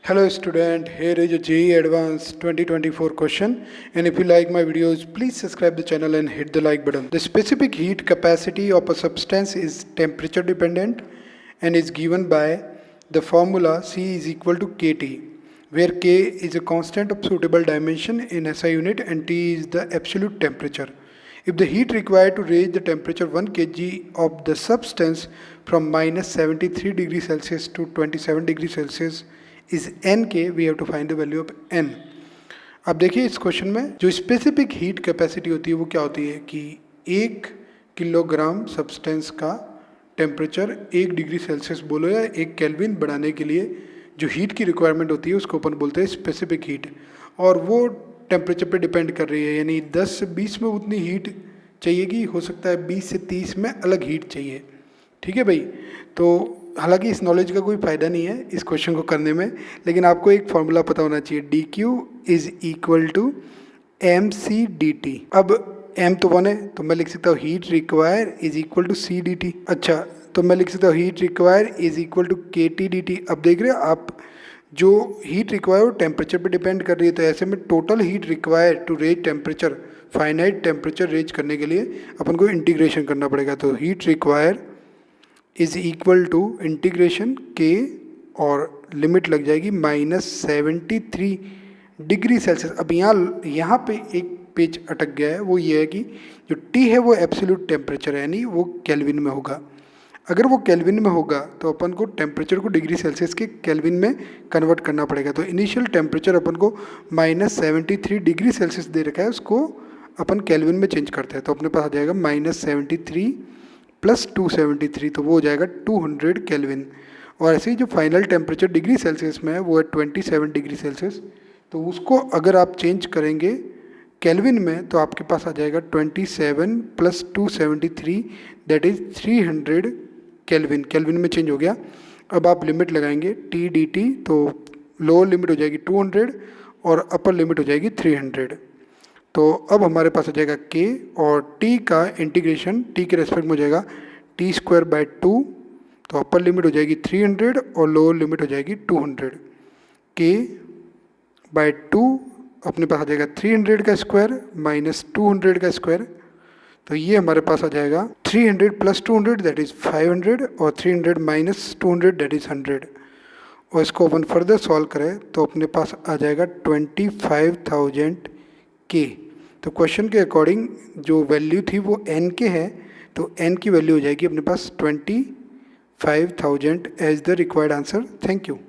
Hello student, here is a JEE Advanced 2024 question, and if you like my videos, please subscribe the channel and hit the like button. The specific heat capacity of a substance is temperature dependent and is given by the formula C is equal to KT, where K is a constant of suitable dimension in SI unit and T is the absolute temperature. If the heat required to raise the temperature 1 kg of the substance from minus 73 degrees Celsius to 27 degrees Celsius is Nk, we have to find the value of N. अब देखिए इस question में जो specific heat capacity होती है वो क्या होती है कि 1 किलोग्राम सब्सटेंस का टेम्परेचर 1 डिग्री सेल्सियस बोलो या 1 केल्विन बढ़ाने के लिए जो हीट की रिक्वायरमेंट होती है उसको अपन बोलते हैं स्पेसिफिक हीट, और वो टेम्परेचर पे डिपेंड कर रही है, यानी 10 से 20 में उतनी हीट चाहिएगी, हो सकता है 20 से 30 में अलग हीट चाहिए। ठीक है भाई, तो हालांकि इस नॉलेज का कोई फ़ायदा नहीं है इस क्वेश्चन को करने में, लेकिन आपको एक फॉर्मूला पता होना चाहिए, D Q is equal to M C D T. अब एम तो 1 है तो मैं लिख सकता हूँ heat require is equal to C D T. अच्छा, तो मैं लिख सकता हूँ heat require is equal to K T D T. अब देख रहे हो आप, जो हीट रिक्वायर वो टेम्परेचर पे डिपेंड कर रही है, तो ऐसे में total heat require to raise temperature, finite temperature raise करने के लिए अपन को इंटीग्रेशन करना पड़ेगा। तो heat require is equal to integration के और लिमिट लग जाएगी -73 डिग्री सेल्सियस। अब यहाँ पे एक पेज अटक गया है, वो ये है कि जो टी है वो एब्सोल्यूट टेम्परेचर है, यानी वो केल्विन में होगा। अगर वो केल्विन में होगा तो अपन को टेम्परेचर को डिग्री सेल्सियस के केल्विन में कन्वर्ट करना पड़ेगा। तो इनिशियल टेम्परेचर अपन को -73 डिग्री सेल्सियस दे रखा है, उसको अपन केल्विन में चेंज करते हैं, तो अपने पास आ जाएगा -73 प्लस 273, तो वो हो जाएगा 200 केल्विन। और ऐसे ही जो फाइनल टेम्परेचर डिग्री सेल्सियस में है वो है 27 डिग्री सेल्सियस, तो उसको अगर आप चेंज करेंगे केल्विन में तो आपके पास आ जाएगा 27 plus 273 that is 300 kelvin. Kelvin में चेंज हो गया। अब आप लिमिट लगाएंगे टी डी टी, तो लोअर लिमिट हो जाएगी 200 और अपर लिमिट हो जाएगी 300। तो अब हमारे पास आ जाएगा k और t का इंटीग्रेशन t के रेस्पेक्ट में हो जाएगा t²/2, तो अपर लिमिट हो जाएगी 300 और लोअर लिमिट हो जाएगी 200। k/2 अपने पास आ जाएगा 300 का स्क्वायर माइनस 200 का स्क्वायर, तो ये हमारे पास आ जाएगा 300 प्लस 200 दैट इज़ 500 और 300 माइनस 200 दैट इज़ 100। और इसको अपन फर्दर सॉल्व करें तो अपने पास आ जाएगा 25,000 के। तो क्वेश्चन के अकॉर्डिंग जो वैल्यू थी वो n के है, तो n की वैल्यू हो जाएगी अपने पास 25,000 as the required answer. Thank you.